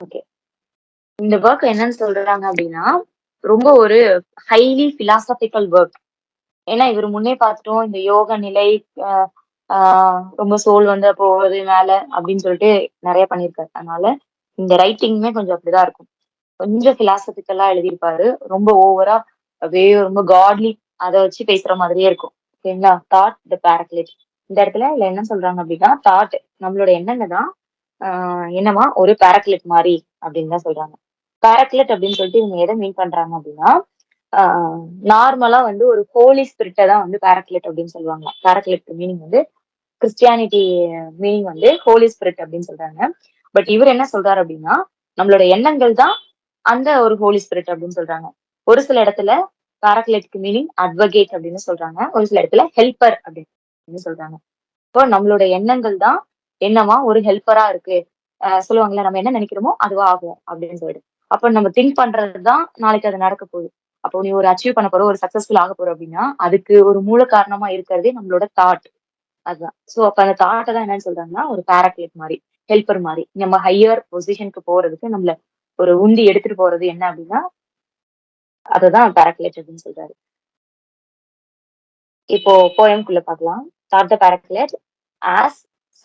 Okay. இந்த work என்னன்னு சொல்றாங்க அப்படின்னா, ரொம்ப ஒரு ஹைலி பிலாசபிக்கல் ஒர்க். ஏன்னா இவரு முன்னே பார்த்துட்டோம் இந்த யோக நிலை, அ ஆ ரொம்ப சோல் வந்து போவது மேல அப்படின்னு சொல்லிட்டு நெறைய பண்ணியிருக்காரு. அதனால இந்த ரைட்டிங்குமே கொஞ்சம் அப்படிதான் இருக்கும். கொஞ்சம் பிலாசபிக்கலா எழுதியிருப்பாரு. ரொம்ப ஓவரா அப்படியே ரொம்ப காட்லி அத வச்சு பேசுற மாதிரியே இருக்கும். ஓகேங்களா? That the paraclete. இந்த இடத்துல இதுல என்ன சொல்றாங்க அப்படின்னா, தாட் நம்மளோட எண்ணங்க தான் ஆ என்னவா ஒரு பேரக்ளைட் மாரி அப்படின்னு தான் சொல்றாங்க. பேரக்ளைட் அப்படின்னு சொல்லிட்டு இவங்க எத மீன் பண்றாங்க அப்படின்னா, ஆ நார்மலா வந்து ஒரு ஹோலி ஸ்பிரிட்ட தான் வந்து பேரக்ளைட் அப்படின்னு சொல்லுவாங்க. பேரக்ளைட் மீனிங் வந்து கிறிஸ்டியானிட்டி மீனிங் வந்து ஹோலி ஸ்பிரிட் அப்படின்னு சொல்றாங்க. பட் இவர் என்ன சொல்றாரு அப்படின்னா, நம்மளோட எண்ணங்கள் தான் அந்த ஒரு ஹோலி ஸ்பிரிட் அப்படின்னு சொல்றாங்க. ஒரு சில இடத்துல பாராக்ளைட்க்கு மீனிங் அட்வொகேட் அப்படின்னு சொல்றாங்க. ஒரு சில இடத்துல ஹெல்ப்பர் அப்படின்னு சொல்றாங்க. இப்போ நம்மளோட எண்ணங்கள் தான் என்னவா ஒரு ஹெல்ப்பரா இருக்கு. சொல்லுவாங்கல்ல நம்ம என்ன நினைக்கிறோமோ அதுவா ஆகும் அப்படின்னு சொல்லிட்டு. அப்ப நம்ம திங்க் பண்றது தான் நாளைக்கு அது நடக்க போகுது. அப்போ நீ ஒரு அச்சீவ் பண்ண போற, ஒரு சக்சஸ்ஃபுல் ஆக போற அப்படின்னா, அதுக்கு ஒரு மூல காரணமா இருக்கிறதே நம்மளோட தாட். அதுதான். சோ அப்ப அந்த தாட்ட தான் என்னன்னு சொல்றாங்கன்னா, ஒரு பாராக்ளைட் மாரி, ஹெல்ப்பர் மாரி. நம்ம ஹையர் பொசிஷனுக்கு போறதுக்கு நம்மள ஒரு உந்தி எடுத்துட்டு போறது என்ன அப்டின்னா, அததான் பாராக்ளைட் அப்டின்னு சொல்றாரு. இப்போ போயம்க்குள்ள பார்க்கலாம். That the paraclete as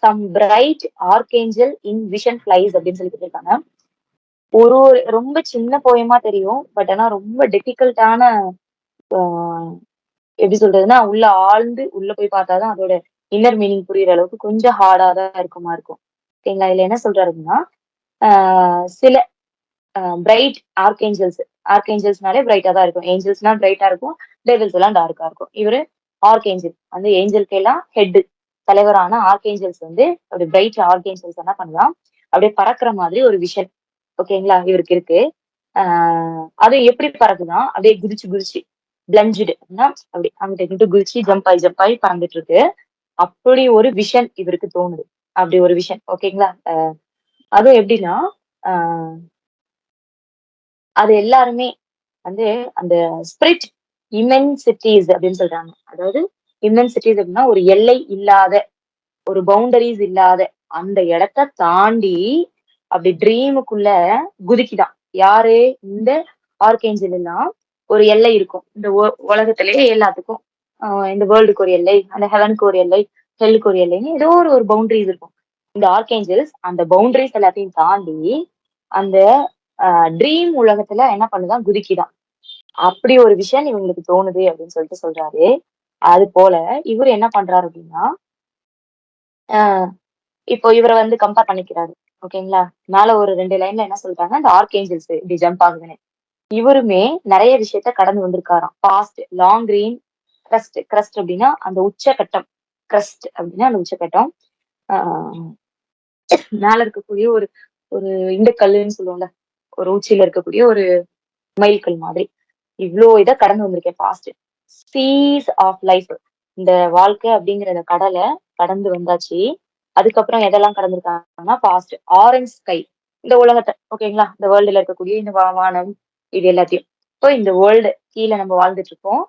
some bright archangel in vision flies அப்டின்னு சொல்லி குடுத்திருக்காங்க. ஒரு ரொம்ப சின்ன போயமா தெரியும். பட் ஆனா ரொம்ப டிஃபிகல்ட்டான ஆ எப்படி சொல்றதுன்னா, உள்ள ஆழ்ந்து உள்ள போய் பார்த்தா தான் அதோட இன்னர் மீனிங் புரியிற அளவுக்கு கொஞ்சம் ஹார்டா தான் இருக்குமா இருக்கும். ஓகேங்களா? இதுல என்ன சொல்றாரு அப்டின்னா, ஆ சில பிரைட் ஆர்கேஞ்சல்ஸ் ஆர்கேஞ்சல்ஸ்னாலே பிரைட்டா தான் இருக்கும். ஏஞ்சல்ஸ்னா பிரைட்டா இருக்கும். டெவில்ஸ் எல்லாம் டார்க்கா இருக்கும். இவரு ஆர்கேஞ்சல் அந்த ஏஞ்சல்க்கு எல்லாம் ஹெட் தலைவரான ஆர்கேஞ்சல்ஸ் வந்து அப்படி பிரைட் ஆர்கேஞ்சல்ஸ் என்ன பண்ணலாம் அப்படியே பறக்குற மாதிரி ஒரு விஷன் ஓகேங்களா இவருக்கு இருக்கு. அது எப்படி பறக்குதுன்னா அப்படியே குதிச்சு குதிச்சு பிளஞ்சுடு அப்படி அங்கிட்ட இங்கிட்டு குதிச்சு ஜம்ப் ஆகி பறந்துட்டு இருக்கு. அப்படி ஒரு விஷன் இவருக்கு தோணுது. அப்படி ஒரு விஷன் ஓகேங்களா. அதுவும் எப்படின்னா ஆஹ் அது எல்லாருமே வந்து அந்த ஸ்பிரிட் இமென்சிட்டிஸ் அப்படின்னு சொல்றாங்க. அதாவது இமென்சிட்டிஸ் அப்படின்னா ஒரு எல்லை இல்லாத ஒரு பவுண்டரிஸ் இல்லாத அந்த இடத்த தாண்டி அப்படி ட்ரீமுக்குள்ள குதிக்குதாம். யாரு இந்த ஆர்கேஞ்சல் எல்லாம் ஒரு எல்லை இருக்கும். இந்த உலகத்திலேயே எல்லாத்துக்கும் இந்த வேர்ல்டுக்கு ஒரு எல்லை, அந்த ஹெவனுக்கு ஒரு எல்லை, ஹெல்லுக்கு ஒரு எல்லைன்னு ஏதோ ஒரு பவுண்டரிஸ் இருக்கும். இந்த ஆர்கேஞ்சல்ஸ் அந்த பவுண்டரிஸ் எல்லாத்தையும் தாண்டி அந்த ட்ரீம் உலகத்துல என்ன பண்ணுதான் குதிக்குதாம். அப்படி ஒரு விஷயம் இவங்களுக்கு தோணுது அப்படின்னு சொல்லிட்டு சொல்றாரு. அது போல இவரு என்ன பண்றாரு அப்படின்னா, ஆஹ் இப்போ இவரை வந்து கம்பேர் பண்ணிக்கிறாரு. ஓகேங்களா. மேல ஒரு 2 லைன்ல என்ன சொல்றாங்க, அந்த ஆர்கேஞ்சல்ஸ் இப்படி ஜம்ப் ஆகுதுன்னு. இவருமே நிறைய விஷயத்த கடந்து வந்திருக்காராம். Past long green crest crest அப்படின்னா அந்த உச்சகட்டம். கிரஸ்ட் அப்படின்னா அந்த உச்சகட்டம். ஆஹ் மேல இருக்கக்கூடிய ஒரு ஒரு இந்த கல்லுன்னு சொல்லுவோம்ல, ஒரு உச்சியில இருக்கக்கூடிய ஒரு மைல்கல் மாதிரி. இவ்ளோ இத கடந்து வந்திருக்கேன் பாஸ்ட். Cheese of life. இந்த வாழ்க்கை அப்படிங்கிற இந்த கடலை கடந்து வந்தாச்சு. அதுக்கப்புறம் எதெல்லாம் கடந்திருக்காங்கன்னா பாஸ்ட் ஆரஞ்ச் ஸ்கை. இந்த உலகத்தை ஓகேங்களா. இந்த வேர்ல்டுல இருக்கக்கூடிய இந்த வானம் இது எல்லாத்தையும். இப்போ இந்த வேர்ல்டு கீழே நம்ம வாழ்ந்துட்டு இருக்கோம்.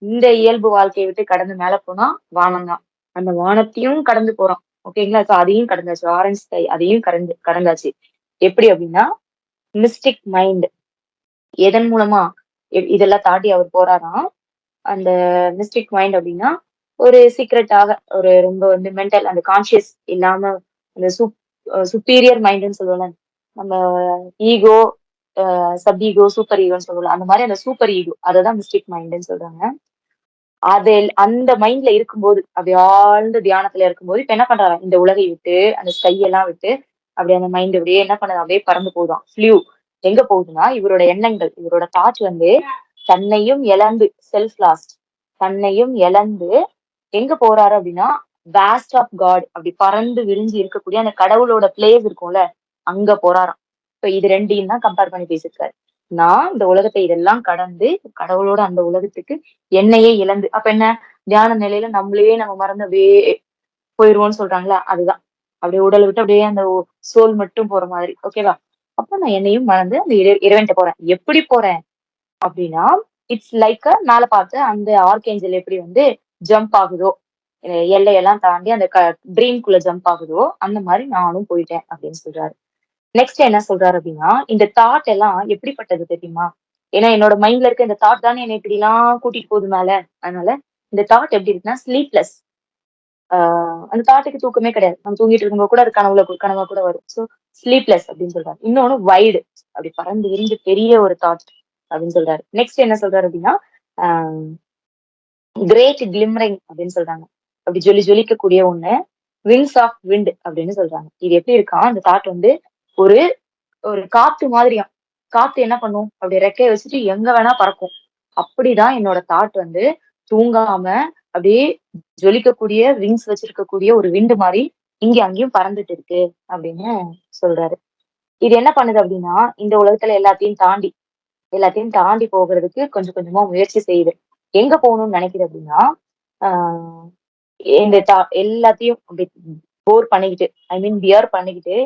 இந்த இயல்பு வாழ்க்கையை விட்டு கடந்து மேல போனா வானம் தான். அந்த வானத்தையும் கடந்து போறோம். ஓகேங்களா. சோ அதையும் கடந்தாச்சு. ஆரஞ்ச் ஸ்கை அதையும் கடந்தாச்சு. எப்படி அப்படின்னா மிஸ்டிக் மைண்ட் எதன் மூலமா இதெல்லாம் தாண்டி அவர் போறாராம். அந்த மிஸ்டிக் மைண்ட் அப்படின்னா ஒரு சீக்ரெட்டாக ஒரு ரொம்ப வந்து மென்டல் அந்த கான்சியஸ் இல்லாம அந்த சுப்பீரியர் மைண்ட்னு சொல்லுவோம்ல. நம்ம ஈகோ, சப் ஈகோ, சூப்பர் ஈகோன்னு சொல்லுவோம்ல. அந்த மாதிரி அந்த சூப்பர் ஈகோ அததான் மிஸ்டிக் மைண்ட்னு சொல்றாங்க. அது அந்த மைண்ட்ல இருக்கும்போது அப்படி ஆழ்ந்த தியானத்துல இருக்கும்போது இப்ப என்ன பண்றாங்க இந்த உலகை விட்டு அந்த ஸ்கை எல்லாம் விட்டு அப்படியே அந்த மைண்ட் அப்படியே என்ன பண்ணுது அப்படியே பறந்து போகுதாம் ஃபிளியூ. எங்க போகுதுன்னா இவரோட எண்ணங்கள் இவரோட தாட் வந்து தன்னையும் இழந்து செல்ஃப் லாஸ்ட் தன்னையும் இழந்து எங்க போறாரு அப்படின்னா வேஸ்ட் ஆஃப் காட் அப்படி பறந்து விரிஞ்சு இருக்கக்கூடிய அந்த கடவுளோட பிளேஸ் இருக்கும்ல அங்க போறாராம். இப்ப இது ரெண்டையும் தான் கம்பேர் பண்ணி பேசியிருக்காரு. நான் இந்த உலகத்தை இதெல்லாம் கடந்து கடவுளோட அந்த உலகத்துக்கு என்னையே இழந்து அப்ப என்ன தியான நிலையில நம்மளையே நம்ம மறந்து அப்படியே போயிருவோம்னு சொல்றாங்களா அதுதான். அப்படியே உடலை விட்டு அப்படியே அந்த சோல் மட்டும் போற மாதிரி ஓகேவா. அப்ப நான் என்னையும் மறந்து அந்த இறைவன்ட்ட போறேன். எப்படி போறேன் அப்படின்னா இட்ஸ் லைக் மேல பார்த்து அந்த ஆர்கேஞ்சல் எப்படி வந்து ஜம்ப் ஆகுதோ எல்லையெல்லாம் தாண்டி அந்த ட்ரீம்குள்ள ஜம்ப் ஆகுதோ அந்த மாதிரி நானும் போயிட்டேன் அப்படின்னு சொல்றாரு. நெக்ஸ்ட் என்ன சொல்றாரு அப்படின்னா, இந்த தாட் எல்லாம் எப்படிப்பட்டது தெரியுமா? ஏன்னா என்னோட மைண்ட்ல இருக்க இந்த தாட் தானே என்னை இப்படி எல்லாம் கூட்டிட்டு போகுது மேல. அதனால இந்த தாட் எப்படி இருக்குன்னா ஸ்லீப்லெஸ். அந்த தாட்டுக்கு தூக்கமே கிடையாது. நம்ம தூங்கிட்டு இருக்கும்போது கூட அது கனவா கூட வரும். ஸோ ஸ்லீப்லெஸ் அப்படின்னு சொல்றாரு. இன்னொன்னு வைடு, அப்படி பறந்து விரிஞ்சு பெரிய ஒரு தாட் அப்படின்னு சொல்றாரு. நெக்ஸ்ட் என்ன சொல்றாரு அப்படின்னா, கிரேட் கிளிமரிங் அப்படின்னு சொல்றாங்க. அப்படி ஜொலிக்கக்கூடிய ஒண்ணு. விங்ஸ் ஆஃப் விண்ட் அப்படின்னு சொல்றாங்க. இது எப்படி இருக்கா அந்த தாட் வந்து ஒரு ஒரு காத்து மாதிரியாம். காத்து என்ன பண்ணும்? அப்படி ரெக்கைய வச்சுட்டு எங்க வேணா பறக்கும். அப்படிதான் என்னோட தாட் வந்து தூங்காம அப்படியே ஜொலிக்கக்கூடிய விங்ஸ் வச்சிருக்கக்கூடிய ஒரு விண்டு மாதிரி இங்க அங்கேயும் பறந்துட்டு இருக்கு அப்படின்னு சொல்றாரு. இது என்ன பண்ணுது அப்படின்னா, இந்த உலகத்துல எல்லாத்தையும் தாண்டி போகிறதுக்கு கொஞ்சம் கொஞ்சமா முயற்சி செய்யுது. எங்க போகணும்னு நினைக்குது அப்படின்னா, ஆஹ் இந்த எல்லாத்தையும் அப்படி போர் பண்ணிக்கிட்டு, ஐ மீன் பியர் பண்ணிக்கிட்டு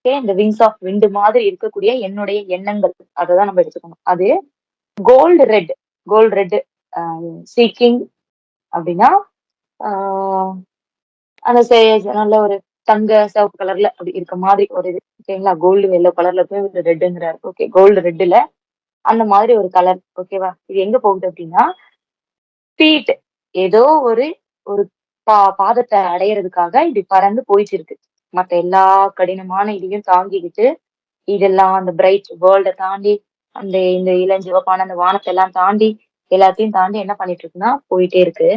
இந்த விங்ஸ் ஆஃப் விண்ட் மாதிரி இருக்கக்கூடிய என்னுடைய எண்ணங்கள் அததான் நம்ம எடுத்துக்கணும். அது gold red gold red seeking அப்படின்னா ஆஹ் அந்த நல்ல ஒரு தங்க சிவப்பு கலர்ல அப்படி இருக்க மாதிரி ஒரு இது ஓகேங்களா. கோல்டு எல்லோ கலர்ல போய் ரெட்டுங்கிறாரு. ஓகே, கோல்டு ரெட்டுல அந்த மாதிரி ஒரு கலர். ஓகேவா? இது எங்க போகுது அப்படின்னா ஃபீட் ஏதோ ஒரு ஒரு பாதத்தை அடையறதுக்காக இப்படி பறந்து போயிட்டு இருக்கு. மத்த எல்லா கடினமான இதையும் தாங்கிக்கிட்டு இதெல்லாம் அந்த பிரைட் வேர்ல்ட தாண்டி அந்த இந்த இளஞ்சிவப்பான அந்த வானத்தை எல்லாம் தாண்டி எல்லாத்தையும் தாண்டி என்ன பண்ணிட்டு இருக்குன்னா போயிட்டே இருக்கு.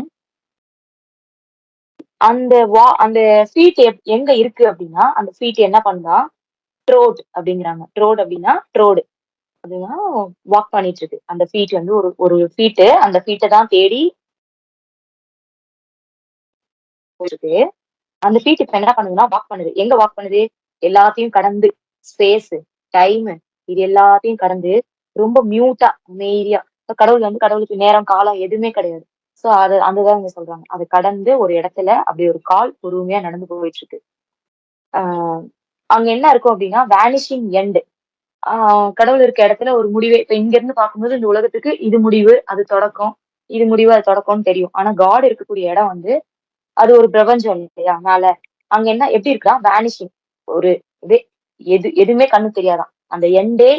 அந்த ஃபீட் எங்க இருக்கு அப்படின்னா அந்த ஃபீட் என்ன பண்ணா ட்ரோட் அப்படிங்கிறாங்க. ட்ரோட் அப்படின்னா ட்ரோடு அப்படின்னா வாக் பண்ணிட்டு இருக்கு. அந்த ஃபீட் வந்து ஒரு ஒரு ஃபீட்டு அந்த ஃபீட்டை தான் தேடி இருக்கு. அந்த ஃபீட் இப்ப என்ன பண்ணுதுன்னா வாக் பண்ணுது. எங்க வாக் பண்ணுது? எல்லாத்தையும் கடந்து ஸ்பேஸ், டைம் இது எல்லாத்தையும் கடந்து ரொம்ப மியூட்டா அமைதியா கடவுள் வந்து கடவுளுக்கு நேரம் காலம் எதுவுமே கிடையாது. சோ அதுதான் இங்க சொல்றாங்க. அதை கடந்து ஒரு இடத்துல அப்படி ஒரு கால் பொறுமையா நடந்து போயிட்டு இருக்கு. ஆஹ் அங்க என்ன இருக்கும் அப்படின்னா வேனிஷிங் எண்ட். கடவுள் இருக்க இடத்துல ஒரு முடிவே இப்ப இங்க இருந்து பார்க்கும்போது இந்த உலகத்துக்கு இது முடிவு அது தொடக்கம், இது முடிவு அது தொடக்கம்னு தெரியும். ஆனா காட் இருக்கக்கூடிய இடம் வந்து அது ஒரு பிரபஞ்சம் இல்லையா மேல. அங்க என்ன எப்படி இருக்கா வேனிஷிங் ஒரு இது எதுவுமே கண்ணு தெரியாதான். அந்த எண்டே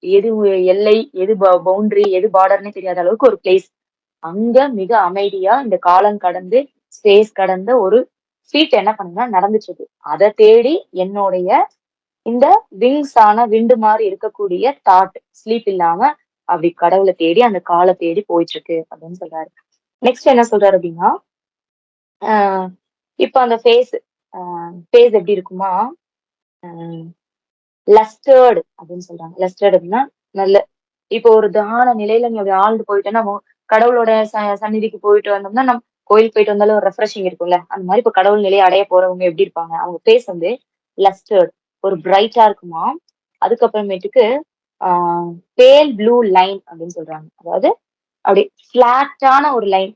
எது எல்லை எது பவுண்டரி எது பார்டர்னே தெரியாத அளவுக்கு ஒரு பிளேஸ். அங்க மிக அமைதியா இந்த காலம் கடந்து ஸ்பேஸ் கடந்த ஒரு சீட் என்ன பண்ணுன்னா நடந்துட்டு இருக்கு. அதை தேடி என்னுடைய இந்த விங்ஸ் ஆன விண்டு மாதிரி இருக்கக்கூடிய தாட் ஸ்லீப் இல்லாம அப்படி கடவுளை தேடி அந்த காலை தேடி போயிட்டு இருக்கு அப்படின்னு சொல்றாரு. நெக்ஸ்ட் என்ன சொல்றாரு அப்படின்னா ஆஹ் இப்ப அந்த ஃபேஸ் எப்படி இருக்குமா லஸ்டர்டு அப்படின்னு சொல்றாங்க. லஸ்டர்டு அப்படின்னா நல்ல இப்போ ஒரு தான நிலையில நீ அப்படி ஆழ்ந்து போயிட்டேன்னா கடவுளோட சந்நிதிக்கு போயிட்டு வந்தோம்னா நம்ம கோயிலுக்கு போயிட்டு வந்தாலும் ஒரு ரெஃப்ரெஷிங் இருக்கும்ல. அந்த மாதிரி இப்ப கடவுள் நிலையை அடைய போறவங்க எப்படி இருப்பாங்க? அவங்க ஃபேஸ் வந்து லஸ்டர்ட் ஒரு பிரைட்டா இருக்குமா. அதுக்கப்புறமேட்டுக்கு பேல் ப்ளூ லைன் அப்படின்னு சொல்றாங்க. அதாவது அப்படி பிளாட்டான ஒரு லைன்.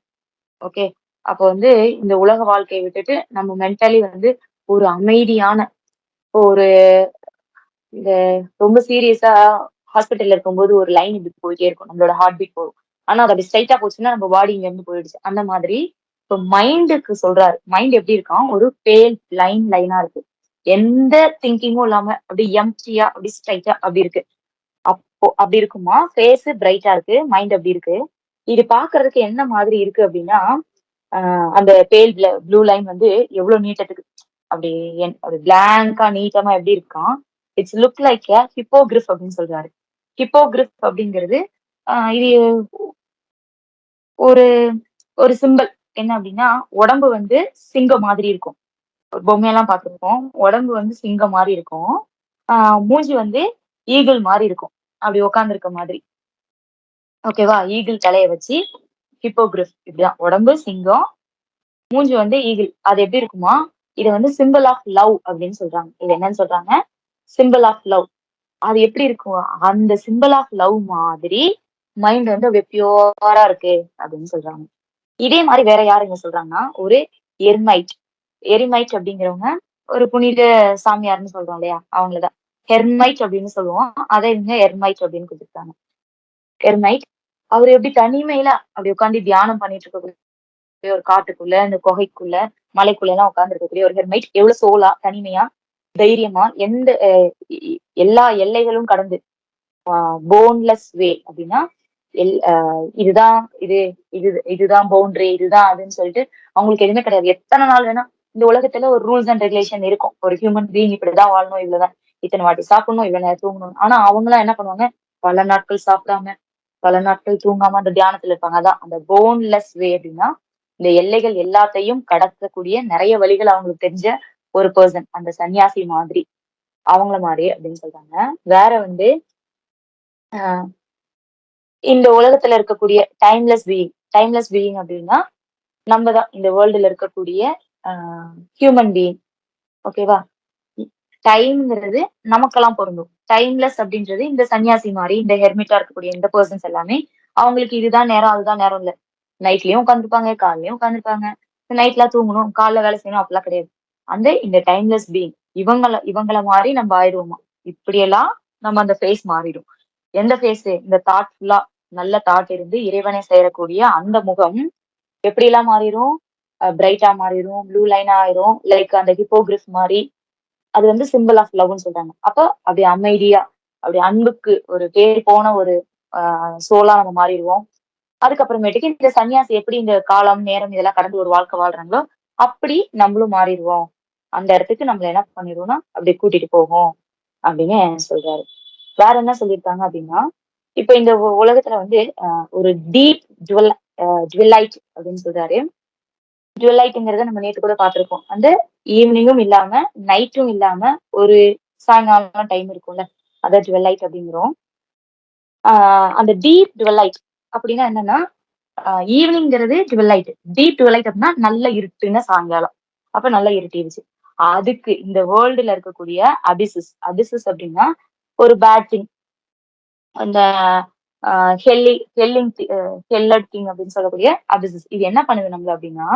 ஓகே, அப்போ வந்து இந்த உலக வாழ்க்கையை விட்டுட்டு நம்ம மென்டலி வந்து ஒரு அமைதியான ஒரு இந்த ரொம்ப சீரியஸா ஹாஸ்பிட்டல்ல இருக்கும்போது ஒரு லைன் இப்படி போயிட்டே இருக்கும். நம்மளோட ஹார்ட் பீட் போகும். ஆனா அது அப்படி ஸ்ட்ரைட்டா போச்சுன்னா நம்ம பாடி இங்க இருந்து போயிடுச்சு. அந்த மாதிரி இப்போ மைண்டுக்கு சொல்றாரு. மைண்ட் எப்படி இருக்கான்? ஒரு பேல் லைனா இருக்கு. எந்த திங்கிங்கும் இல்லாம அப்படி எம்டியா அப்படி ஸ்ட்ரைட்டா அப்படி இருக்கு. அப்போ அப்படி இருக்குமா ஃபேஸ் பிரைட்டா இருக்கு, மைண்ட் அப்படி இருக்கு. இது பாக்குறதுக்கு என்ன மாதிரி இருக்கு அப்படின்னா அந்த பேல் ப்ளூ லைன் வந்து எவ்வளவு நீட்டத்துக்கு அப்படி ஒரு பிளாங்கா நீட்டமா எப்படி இருக்கான். இட்ஸ் லுக் லைக் ஹிப்போகிரிஃப் அப்படின்னு சொல்றாரு. ஹிப்போகிரிஃப் அப்படிங்கிறது இது ஒரு ஒரு சிம்பிள். என்ன அப்படின்னா உடம்பு வந்து சிங்கம் மாதிரி இருக்கும். ஒரு பொம்மையெல்லாம் பார்த்திருப்போம். உடம்பு வந்து சிங்கம் மாதிரி இருக்கும். மூஞ்சி வந்து ஈகிள் மாதிரி இருக்கும். அப்படி உட்கார்ந்து இருக்க மாதிரி. ஓகேவா? ஈகிள் தலையை வச்சு ஹிப்போகிரிஃப் இப்படிதான் உடம்பு சிங்கம், மூஞ்சி வந்து ஈகிள். அது எப்படி இருக்குமா? இதை வந்து சிம்பிள் ஆஃப் லவ் அப்படின்னு சொல்றாங்க. இது என்னன்னு சொல்றாங்க? Simple of love. அது எப்படி இருக்கும்? அந்த சிம்பிள் ஆஃப் லவ் மாதிரி மைண்ட் வந்து அப்படியே பியூரா இருக்கு அப்படின்னு சொல்றாங்க. இதே மாதிரி வேற யாரு இங்க சொல்றாங்கன்னா ஒரு எர்மைட். எரிமைட் அப்படிங்கிறவங்க ஒரு புனித சாமியார்னு சொல்றோம் இல்லையா, அவங்களதான் ஹெர்மைட் அப்படின்னு சொல்லுவோம். அதை இவங்க எர்மைட் அப்படின்னு கொடுத்துருக்காங்க. எர்மைட் அவர் எப்படி தனிமையில அப்படி உட்காந்து தியானம் பண்ணிட்டு இருக்கக்கூடிய ஒரு காட்டுக்குள்ள இந்த குகைக்குள்ள மலைக்குள்ள எல்லாம் உட்கார்ந்து இருக்கக்கூடிய ஒரு ஹெர்மைட் எவ்வளவு சோலா தனிமையா தைரியமா எந்த எல்லா எல்லைகளும் கடந்து போன்லெஸ் வே அப்படின்னா இதுதான் இதுதான் பவுண்டரி, இதுதான் அதுன்னு சொல்லிட்டு அவங்களுக்கு எதுவுமே கிடையாது. எத்தனை நாள் வேணா இந்த உலகத்துல ஒரு ரூல்ஸ் அண்ட் ரெகுலேஷன் இருக்கும். ஒரு ஹியூமன் பீயிங் இப்படிதான் வாழணும், இவ்வளவுதான் இத்தனை வாட்டி சாப்பிடணும், இவ்வளவு நேரம் தூங்கணும். ஆனா அவங்க எல்லாம் என்ன பண்ணுவாங்க, பல நாட்கள் சாப்பிடாம பல நாட்கள் தூங்காம அந்த தியானத்துல இருப்பாங்க. அதான் அந்த போன்லெஸ் வே அப்படின்னா இந்த எல்லைகள் எல்லாத்தையும் கடக்கக்கூடிய நிறைய வழிகள் அவங்களுக்கு தெரிஞ்ச ஒரு பர்சன், அந்த சன்னியாசி மாதிரி, அவங்கள மாதிரி அப்படின்னு சொல்றாங்க. வேற ஆஹ் இந்த உலகத்துல இருக்கக்கூடிய டைம்லெஸ் பீயிங் அப்படின்னா நம்ம தான் இந்த வேர்ல்டுல இருக்கக்கூடிய ஹியூமன் பீயிங். ஓகேவா? டைம்ங்கிறது நமக்கெல்லாம் பொருந்தும். டைம்லெஸ் அப்படின்றது இந்த சன்னியாசி மாதிரி இந்த ஹெர்மிட்டா இருக்கக்கூடிய இந்த பர்சன்ஸ் எல்லாமே அவங்களுக்கு இதுதான் நேரம் அதுதான் நேரம் இல்ல. நைட்லயும் உட்காந்துருப்பாங்க, காலையிலயும் உட்காந்துருப்பாங்க. நைட்ல தூங்கணும், காலைல வேலை செய்யணும் அப்படிலாம் கிடையாது. இந்த டைம்லெஸ் பீயிங் இவங்கள மாதிரி நம்ம ஆயிடுவோமா? இப்படியெல்லாம் நம்ம அந்த ஃபேஸ் மாறிடும். எந்த ஃபேஸ்? இந்த தாட் ஃபுல்லா நல்ல தாட் இருந்து இறைவனை சேரக்கூடிய அந்த முகம் எப்படி எல்லாம் மாறிடும்? பிரைட்டா மாறிடும், ப்ளூ லைன் ஆயிரும், லைக் அந்த ஹிப்போகிரிஃப் மாதிரி. அது சிம்பிள் ஆஃப் லவ்னு சொல்றாங்க. அப்ப அப்படி அமைதியா, அப்படி அன்புக்கு ஒரு பேர் போன ஒரு சோலா நம்ம மாறிடுவோம். அதுக்கப்புறமேட்டுக்கு இந்த சன்னியாசி எப்படி இந்த காலம் நேரம் இதெல்லாம் கடந்து ஒரு வாழ்க்கை வாழ்றாங்களோ அப்படி நம்மளும் மாறிடுவோம். அந்த இடத்துக்கு நம்மள என்ன பண்ணிடுவோம்னா அப்படி கூட்டிட்டு போகும் அப்படின்னு சொல்றாரு. வேற என்ன சொல்லியிருக்காங்க அப்படின்னா, இப்ப இந்த உலகத்துல ஒரு டீப் ஜுவல்லைட் அப்படின்னு சொல்றாரு. ஜுவல்லைட்டுங்கிறத நம்ம நேற்று கூட பார்த்திருக்கோம். ஈவினிங்கும் இல்லாம நைட்டும் இல்லாம ஒரு சாயங்காலம் டைம் இருக்கும்ல, அதான் ஜுவல்லைட் அப்படிங்கிறோம். அந்த டீப் டுவெல்லைட் அப்படின்னா என்னன்னா, ஈவினிங்கிறது டுவெல்லைட், டீப் டுவெல்லைட் அப்படின்னா நல்ல இருட்டுன்னு சாயங்காலம். அப்ப நல்லா இருட்டிடுச்சு. அதுக்கு இந்த வேர்ல்டுல இருக்கக்கூடிய அபிசிஸ் அப்படின்னா ஒரு பேட் திங். அந்த ஹெல்லட் திங் அப்படின்னு சொல்லக்கூடிய அபிசிஸ் இது என்ன பண்ணுது நம்மள அப்படின்னா,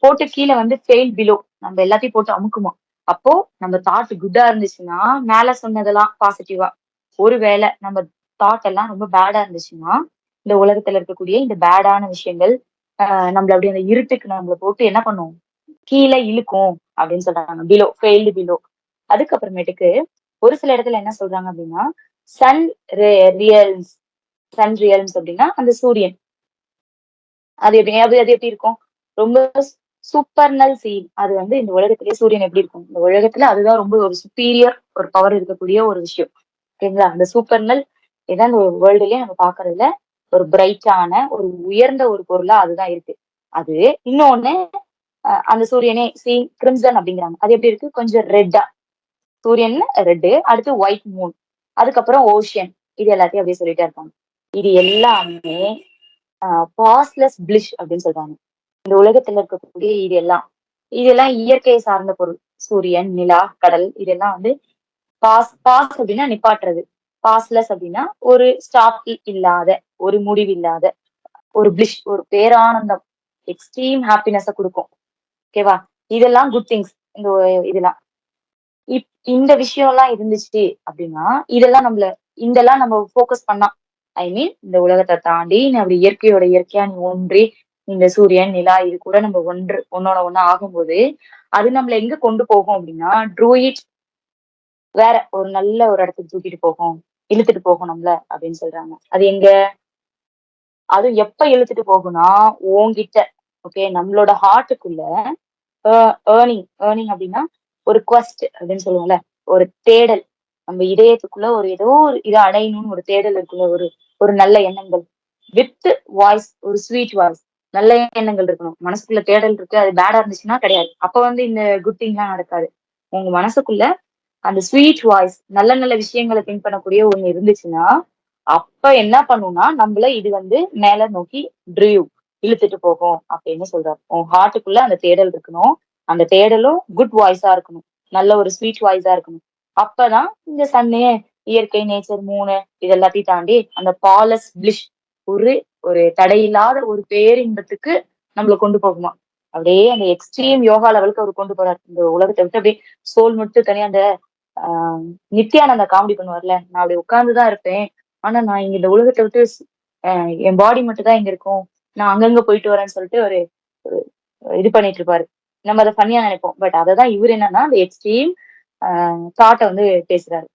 போட்டு கீழே ஃபெயில் பிலோ நம்ம எல்லாத்தையும் போட்டு அமுக்குமா. அப்போ நம்ம தாட் குட்டா இருந்துச்சுன்னா மேல சொன்னதெல்லாம் பாசிட்டிவா, ஒருவேளை நம்ம தாட் எல்லாம் ரொம்ப பேடா இருந்துச்சுன்னா இந்த உலகத்துல இருக்கக்கூடிய இந்த பேடான விஷயங்கள் நம்மள அப்படி அந்த இருட்டுக்கு நம்மள போட்டு என்ன பண்ணும், கீழே இழுக்கும் அப்படின்னு சொல்றாங்க. Failed below. அதுக்கப்புறமேட்டுக்கு ஒரு சில இடத்துல என்ன சொல்றாங்க அப்படின்னா, சன் ரியல்ஸ் சன் ரியல்ஸ் அப்படின்னா அந்த சூரியன். அது எப்படி இருக்கும்? ரொம்ப சூப்பர்னல் சீன். அது இந்த உலகத்திலேயே சூரியன் எப்படி இருக்கும்? இந்த உலகத்துல அதுதான் ரொம்ப ஒரு சுப்பீரியர் ஒரு பவர் இருக்கக்கூடிய ஒரு விஷயம். ஓகேங்களா? அந்த சூப்பர்னல் ஏதாவது ஒரு வேர்ல்டுலயே நம்ம பாக்குறதுல ஒரு பிரைட்டான ஒரு உயர்ந்த ஒரு பொருளா அதுதான் இருக்கு. அது இன்னொன்னு அந்த சூரியனே கிரிம்சன் அப்படிங்கிறாங்க. அது எப்படி இருக்கு? கொஞ்சம் ரெட்டா. சூரியன் ரெட்டு, அடுத்து ஒயிட் மூன், அதுக்கப்புறம் ஓஷியன். இது எல்லாத்தையும் அப்படியே சொல்லிட்டே இருக்காங்க. இது எல்லாமே பாஸ்லெஸ் பிளிஷ் அப்படின்னு சொல்றாங்க. இந்த உலகத்துல இருக்கக்கூடிய இதெல்லாம் இயற்கையை சார்ந்த பொருள். சூரியன், நிலா, கடல், இதெல்லாம் பாஸ் அப்படின்னா நிப்பாட்டுறது. பாஸ்லெஸ் அப்படின்னா ஒரு ஸ்டாப் இல்லாத, ஒரு முடிவு இல்லாத ஒரு பிளிஷ், ஒரு பேரானந்தம், எக்ஸ்ட்ரீம் ஹாப்பினஸ கொடுக்கும். ஓகேவா? இதெல்லாம் குட் திங்ஸ். இதெல்லாம் இந்த விஷயம் எல்லாம் இருந்துச்சு அப்படின்னா இதெல்லாம் நம்ம போக்கஸ் பண்ணா, ஐ மீன் இந்த உலகத்தை தாண்டி அப்படி இயற்கையா நீ ஒன்றி இந்த சூரியன், நிலா இது கூட நம்ம ஒன்னோட ஒண்ணு ஆகும்போது அது நம்மள எங்க கொண்டு போகும் அப்படின்னா ட்ரூயிட் வேற ஒரு நல்ல ஒரு இடத்துக்கு தூக்கிட்டு போகும், இழுத்துட்டு போகும் நம்மள அப்படின்னு சொல்றாங்க. அது எங்க? அது எப்ப இழுத்துட்டு போகும்னா உன்கிட்ட, ஓகே, நம்மளோட ஹார்ட்டுக்குள்ள ஏர்னிங் அப்படின்னா ஒரு குவஸ்ட் அப்படின்னு சொல்லுவோம்ல, ஒரு தேடல். நம்ம இதயத்துக்குள்ள ஏதோ ஒரு இதை அடையணும்னு ஒரு தேடல் இருக்குல்ல, ஒரு ஒரு நல்ல எண்ணங்கள் வித் வாய்ஸ், ஒரு ஸ்வீட் வாய்ஸ். நல்ல எண்ணங்கள் இருக்கணும். மனசுக்குள்ள தேடல் இருக்கு, அது பேடா இருந்துச்சுன்னா கிடையாது. அப்ப இந்த குட் திங் எல்லாம் நடக்காது. உங்க மனசுக்குள்ள அந்த ஸ்வீட் வாய்ஸ், நல்ல நல்ல விஷயங்களை திங்க் பண்ணக்கூடிய ஒண்ணு இருந்துச்சுன்னா அப்ப என்ன பண்ணும்னா நம்மள இது மேல நோக்கி இழுத்துட்டு போகும் அப்படின்னு சொல்றாரு. உன் ஹார்ட்டுக்குள்ள அந்த தேடல் இருக்கணும். அந்த தேடலும் குட் வாய்ஸா இருக்கணும், நல்ல ஒரு ஸ்வீட் வாய்ஸா இருக்கணும். அப்பதான் இந்த சன்னு, இயற்கை, நேச்சர், மூணு இது எல்லாத்தையும் தாண்டி அந்த பாலஸ் பிளிஷ், ஒரு ஒரு தடையில்லாத ஒரு பேரின்பத்துக்கு நம்மள கொண்டு போகுமா. அப்படியே அந்த எக்ஸ்ட்ரீம் யோகா லெவலுக்கு அவர் கொண்டு போறாரு. இந்த உலகத்தை விட்டு அப்படியே சோல் மட்டும் தனியா அந்த நித்யானந்த காமெடி பண்ணுவார்ல, நான் அப்படி உட்கார்ந்துதான் இருப்பேன், ஆனா நான் இங்க இந்த உலகத்தை விட்டு என் பாடி மட்டும் தான் இங்க இருக்கும், நான் அங்கங்க போயிட்டு வரேன்னு சொல்லிட்டு ஒரு இது பண்ணிட்டு இருப்பாரு. நம்ம அதை ஃபன்னியா நினைப்போம். பட் அததான் இவர் என்னன்னா அந்த எக்ஸ்ட்ரீம் தாட்டை வந்து பேசுறாரு.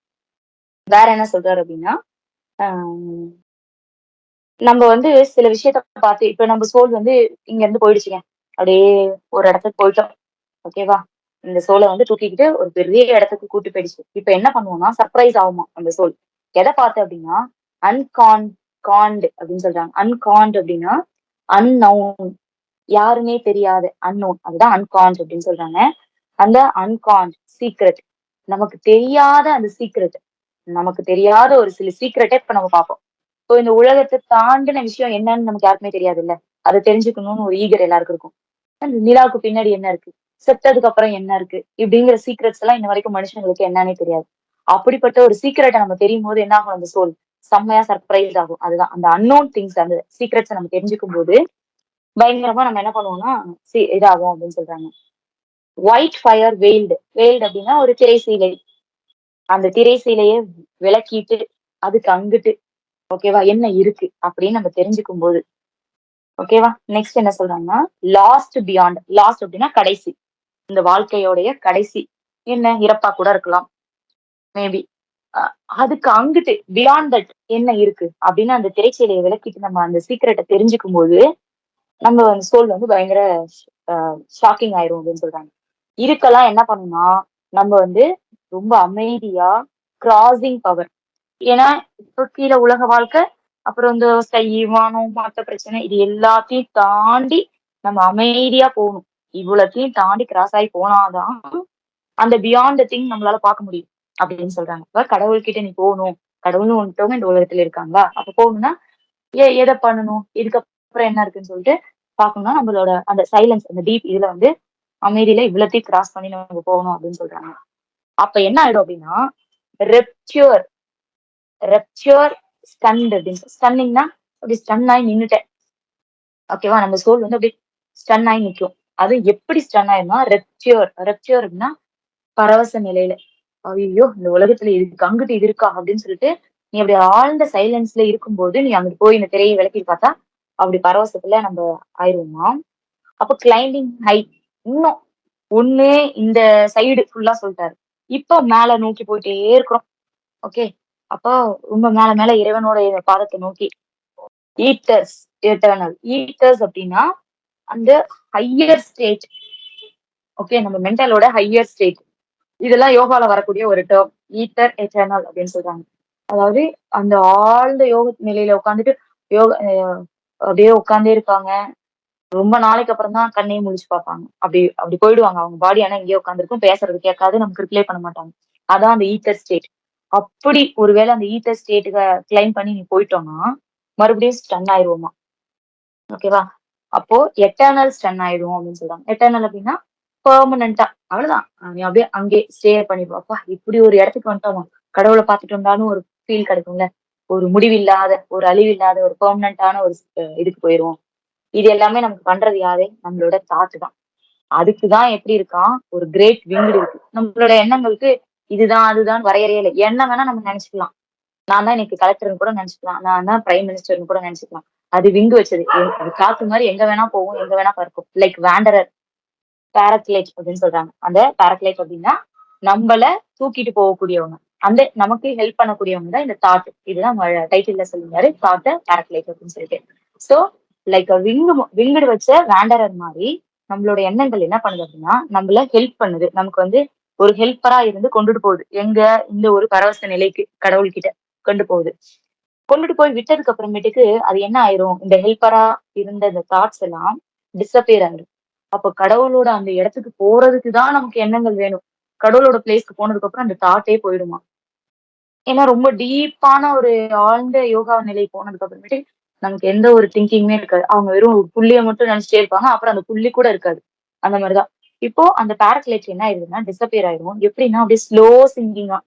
வேற என்ன சொல்றாரு அப்படின்னா, ஆஹ் நம்ம வந்து சில விஷயத்த பார்த்து இப்ப நம்ம சோல் வந்து இங்க இருந்து போயிடுச்சுங்க. அப்படியே ஒரு இடத்துக்கு போயிட்டோம். ஓகேவா? இந்த சோலை வந்து தூக்கிக்கிட்டு ஒரு பெரிய இடத்துக்கு கூட்டி போயிடுச்சு. இப்ப என்ன பண்ணுவோம்னா சர்ப்ரைஸ் ஆகுமா அந்த சோல். எதை பார்த்து அப்படின்னா காண்ட் அப்படின்னு சொல்றாங்க. அன்காண்ட் அப்படின்னா அன்னவுன், யாருமே தெரியாத அன்னோன், அதுதான் அன்காண்ட் அப்படின்னு சொல்றாங்க. அந்த அன்காண்ட் சீக்ரெட், நமக்கு தெரியாத அந்த சீக்ரெட், நமக்கு தெரியாத ஒரு சில சீக்ரெட்டை இப்ப நம்ம பார்ப்போம். இப்போ இந்த உலகத்தை தாண்டின விஷயம் என்னன்னு நமக்கு யாருக்குமே தெரியாது இல்ல. அதை தெரிஞ்சுக்கணும்னு ஒரு ஈகர் எல்லாருக்கும் இருக்கும். அந்த நிலாவுக்கு பின்னாடி என்ன இருக்கு, செத்ததுக்கு அப்புறம் என்ன இருக்கு, இப்படிங்கிற சீக்ரெட்ஸ் எல்லாம் இன்ன வரைக்கும் மனுஷங்களுக்கு என்னன்னே தெரியாது. அப்படிப்பட்ட ஒரு சீக்ரெட்டை நம்ம தெரியும் போது என்ன ஆகும், அந்த சோல் செம்மையா சர்ப்ரைஸ் ஆகும். அதுதான் அந்த அன்னோன் திங்ஸ், அந்த சீக்ரெட்ஸ் நம்ம தெரிஞ்சுக்கும் போது பயங்கரமா நம்ம என்ன பண்ணுவோம்னா இதாகும் அப்படின்னு சொல்றாங்க. ஒயிட் ஃபயர் வெயில்டு, வெயில்டு அப்படின்னா ஒரு திரைசீலை. அந்த திரைசீலையை விளக்கிட்டு அதுக்கு அங்கிட்டு ஓகேவா என்ன இருக்கு அப்படின்னு நம்ம தெரிஞ்சுக்கும் போது ஓகேவா. நெக்ஸ்ட் என்ன சொல்றாங்கன்னா லாஸ்ட் பியாண்ட். லாஸ்ட் அப்படின்னா கடைசி, இந்த வாழ்க்கையோடைய கடைசி என்ன இறப்பா கூட இருக்கலாம் மேபி. அதுக்கு அங்கிட்டு பியாண்ட் தட் என்ன இருக்கு அப்படின்னு அந்த திரைச்சீலையை விளக்கிட்டு நம்ம அந்த சீக்கிரட்டை தெரிஞ்சுக்கும் போது நம்ம அந்த சோல் வந்து பயங்கர ஷாக்கிங் ஆயிரும் அப்படின்னு சொல்றாங்க. இதுக்கெல்லாம் என்ன பண்ணணும்னா நம்ம வந்து ரொம்ப அமைதியா கிராசிங் பவர். ஏன்னா இப்போ கீழே உலக வாழ்க்கை, அப்புறம் இந்த வானம் மத்த பிரச்சனை, இது எல்லாத்தையும் தாண்டி நம்ம அமைதியா போகணும். இவ்வளத்தையும் தாண்டி கிராஸ் ஆகி போனாதான் அந்த பியாண்ட் திங் நம்மளால பார்க்க முடியும் அப்படின்னு சொல்றாங்க. இப்ப கடவுள்கிட்ட நீ போகணும், கடவுள்னு ஒன்றுட்டவங்க இந்த உலகத்துல இருக்காங்களா, அப்ப போகணும்னா எதை பண்ணணும், இதுக்கப்புறம் என்ன இருக்குன்னு சொல்லிட்டு பார்க்கணும்னா நம்மளோட அந்த சைலன்ஸ், அந்த டீப் இதுல வந்து அமைதியில இவ்வளத்தையும் கிராஸ் பண்ணி நம்ம போகணும் அப்படின்னு சொல்றாங்க. அப்ப என்ன ஆயிடும் அப்படின்னா ரெப்டியூர், ரெப்டியூர் ஸ்டன்ட் அப்படின்னு. ஸ்டன்னிங்னா அப்படி ஸ்டன் ஆகி நின்னுட்டேன். ஓகேவா, நம்ம சோல் வந்து அப்படி ஸ்டன் ஆகி நிற்கும். அது எப்படி ஸ்டன் ஆயிரும்னா ரெப்டியூர். ரெப்டியூர் அப்படின்னா பரவச நிலையில, ஐயோ இந்த உலகத்துல இதுக்கு அங்கிட்டு இது இருக்கா அப்படின்னு சொல்லிட்டு நீ அப்படி ஆழ்ந்த சைலன்ஸ்ல இருக்கும்போது நீ அங்கிட்டு போய் இந்த திரையை விளக்கி பார்த்தா அப்படி பரவசத்துல நம்ம ஆயிருவோமா. அப்போ கிளைம்பிங் ஹைட், இன்னும் ஒண்ணு இந்த சைடு ஃபுல்லா சொல்லிட்டாரு. இப்போ மேல நோக்கி போயிட்டே இருக்கிறோம். ஓகே, அப்போ ரொம்ப மேல மேல இறைவனோட பாதத்தை நோக்கி ஈட்டர்ஸ், எட்டர்னல் ஈட்டர்ஸ் அப்படின்னா அந்த ஹையர் ஸ்டேட். ஓகே, நம்ம மென்டலோட ஹையர் ஸ்டேட். இதெல்லாம் யோகால வரக்கூடிய ஒரு டேர்ம், ஈட்டர் எட்டர்னல் அப்படின்னு சொல்றாங்க. அதாவது அந்த ஆழ்ந்த யோக நிலையில உட்காந்துட்டு யோக அப்படியே உட்காந்தே இருப்பாங்க. ரொம்ப நாளைக்கு அப்புறம் தான் கண்ணையும் முழிச்சு பார்ப்பாங்க. அப்படி அப்படி போயிடுவாங்க அவங்க பாடி. ஆனா இங்கேயே உட்காந்துருக்கும், பேசுறது கேட்காது, நமக்கு ரிப்ளை பண்ண மாட்டாங்க. அதான் அந்த ஈத்தர் ஸ்டேட். அப்படி ஒருவேளை அந்த ஈத்தர் ஸ்டேட்டுக்கு கிளைம் பண்ணி நீ போயிட்டோம்னா மறுபடியும் ஸ்டன் ஆயிடுவோமா. ஓகேவா, அப்போ எட்டர்னல் ஸ்டன் ஆயிடும் அப்படின்னு சொல்றாங்க. எட்டர்னல் அப்படின்னா பெர்மனண்டா, அவ்வளவுதான், நீ அப்படியே அங்கே ஸ்டே பண்ணிடுவாப்பா. இப்படி ஒரு இடத்துக்கு வந்துட்டோமா, கடவுளை பார்த்துட்டு வந்தாலும் ஒரு ஃபீல் கிடைக்கும்ல, ஒரு முடிவில்லாத, ஒரு அழிவில்லாத, ஒரு பெர்மனண்டான ஒரு இதுக்கு போயிருவோம். இது எல்லாமே நமக்கு பண்றது யாரு, நம்மளோட தாட் தான். அதுக்குதான் எப்படி இருக்கான், ஒரு கிரேட் விங்டு இருக்கு. நம்மளோட எண்ணங்களுக்கு இதுதான் அதுதான் வரையறையே இல்லை. என்ன வேணா நம்ம நினைச்சுக்கலாம். நான் தான் இன்னைக்கு கலெக்டர்னு கூட நினைச்சுக்கலாம், நான் தான் பிரைம் மினிஸ்டர்னு கூட நினைச்சுக்கலாம். அது விங்கு வச்சது, அது காத்து மாதிரி எங்க வேணா போகும், எங்க வேணா பறக்கும். லைக் வேண்டரர், பேரக்லைட் அப்படின்னு சொல்றாங்க. அந்த பேரக்லைட் அப்படின்னா நம்மள தூக்கிட்டு போகக்கூடியவங்க, அந்த நமக்கு ஹெல்ப் பண்ணக்கூடியவங்க தான் இந்த தாட். இதுதான் டைட்டில்ல சொல்லிருந்தாரு, தாட் பேரக்லைட் அப்படின்னு சொல்லிட்டு. சோ லைக் விங்குடு வச்ச வேண்டரர் மாதிரி நம்மளோட எண்ணங்கள் என்ன பண்ணுது அப்படின்னா நம்மள ஹெல்ப் பண்ணுது. நமக்கு வந்து ஒரு ஹெல்ப்பரா இருந்து கொண்டுட்டு போகுது எங்க, இந்த ஒரு பரவச நிலைக்கு கடவுள்கிட்ட கொண்டு போகுது. கொண்டுட்டு போய் விட்டதுக்கு அப்புறமேட்டுக்கு அது என்ன ஆயிரும், இந்த ஹெல்ப்பரா இருந்த இந்த தாட்ஸ் எல்லாம் டிஸப்பியர் ஆயிரும். அப்ப கடவுளோட அந்த இடத்துக்கு போறதுக்கு தான் நமக்கு எண்ணங்கள் வேணும். கடவுளோட பிளேஸ்க்கு போனதுக்கு அப்புறம் அந்த தாட்டே போயிடுமா. ஏன்னா ரொம்ப டீப்பான ஒரு ஆழ்ந்த யோகா நிலை போனதுக்கு அப்புறமேட்டு நமக்கு எந்த ஒரு திங்கிங்குமே இருக்காது. அவங்க வெறும் ஒரு புள்ளிய மட்டும் நினைச்சிட்டே இருப்பாங்க, அப்புறம் அந்த புள்ளி கூட இருக்காது. அந்த மாதிரிதான் இப்போ அந்த பேரக்லைட் என்ன ஆயிருதுன்னா டிஸப்பியர் ஆயிரும். எப்படின்னா அப்படியே ஸ்லோ சிங்கிங்கா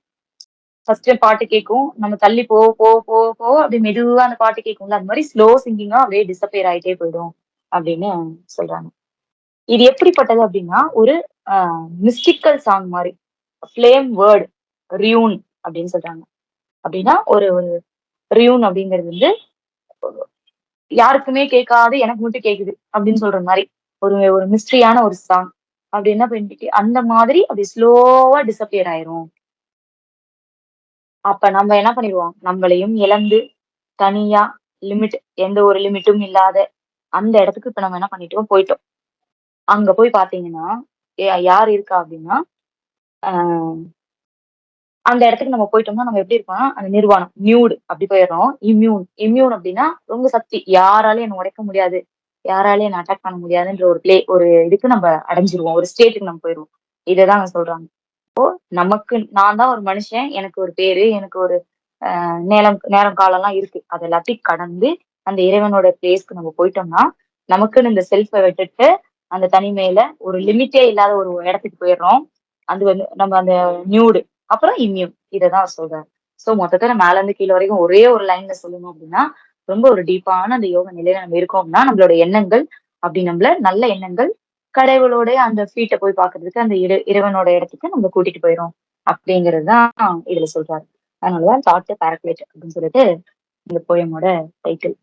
ஃபர்ஸ்ட் பாட்டு கேட்கும், நம்ம தள்ளி போ போ போ போ அப்படி மெதுவா அந்த பாட்டு கேட்கும்ல, அந்த மாதிரி ஸ்லோ சிங்கிங்கா அப்படியே டிஸப்பியர் ஆயிட்டே போயிடும் அப்படின்னு சொல்றாங்க. இது எப்படிப்பட்டது அப்படின்னா ஒரு மிஸ்டிக்கல் சாங் மாதிரி, ஃபிளேம் வேர்ட் ரியூன் அப்படின்னு சொல்றாங்க. அப்படின்னா ஒரு ஒரு ரியூன் அப்படிங்கிறது வந்து யாருக்குமே கேட்காது, எனக்கு மட்டும் கேக்குது அப்படின்னு சொல்ற மாதிரி ஒரு ஒரு மிஸ்ட்ரியான ஒரு சாங். அப்படி என்ன பண்ணிட்டு அந்த மாதிரி அப்படி ஸ்லோவா டிசப்பியர் ஆயிரும். அப்ப நம்ம என்ன பண்ணிடுவோம், நம்மளையும் இழந்து தனியா லிமிட், எந்த ஒரு லிமிட்டும் இல்லாத அந்த இடத்துக்கு இப்ப நம்ம என்ன பண்ணிட்டோம், போயிட்டோம். அங்க போய் பாத்தீங்கன்னா யார் இருக்கா அப்படின்னா, ஆஹ் அந்த இடத்துக்கு நம்ம போயிட்டோம்னா நம்ம எப்படி இருக்கோம்னா அந்த நிர்வாணம் நியூடு அப்படி போயிடுறோம். இம்யூன் இம்யூன் அப்படின்னா ரொம்ப சக்தி, யாராலையும் என்ன உடைக்க முடியாது, யாராலையும் என்ன அட்டாக் பண்ண முடியாதுன்ற ஒரு இதுக்கு நம்ம அடைஞ்சிருவோம், ஒரு ஸ்டேட்டுக்கு நம்ம போயிடுவோம். இதைதான் அவங்க சொல்றாங்க. நமக்கு நான் தான் ஒரு மனுஷன், எனக்கு ஒரு பேரு, எனக்கு ஒரு நேரம் நேரம் காலம் எல்லாம் இருக்கு. அது எல்லாத்தையும் கடந்து அந்த இறைவனோட பிளேஸ்க்கு நம்ம போயிட்டோம்னா நமக்குன்னு இந்த செல்ஃபை விட்டுட்டு அந்த தனிமையில ஒரு லிமிட்டே இல்லாத ஒரு இடத்துக்கு போயிடுறோம். அது வந்து நம்ம அந்த நியூடு அப்புறம் இம்யூன் இததான் அவர் சொல்றாரு. சோ மொத்தத்துல மேல இருந்து கீழே வரைக்கும் ஒரே ஒரு லைன்ல சொல்லணும் அப்படின்னா ரொம்ப ஒரு டீப்பான அந்த யோக நிலையில நம்ம இருக்கோம் அப்படின்னா நம்மளோட எண்ணங்கள் அப்படி நம்மள நல்ல எண்ணங்கள் கடவுளோட அந்த ஃபீட்டை போய் பாக்குறதுக்கு அந்த இறைவனோட இடத்துக்கு நம்ம கூட்டிட்டு போயிரும் அப்படிங்கறதுதான் இதுல சொல்றாரு. அதனாலதான் தாட் பேரக்லேட் அப்படின்னு சொல்லிட்டு இந்த போயமோட டைட்டில்.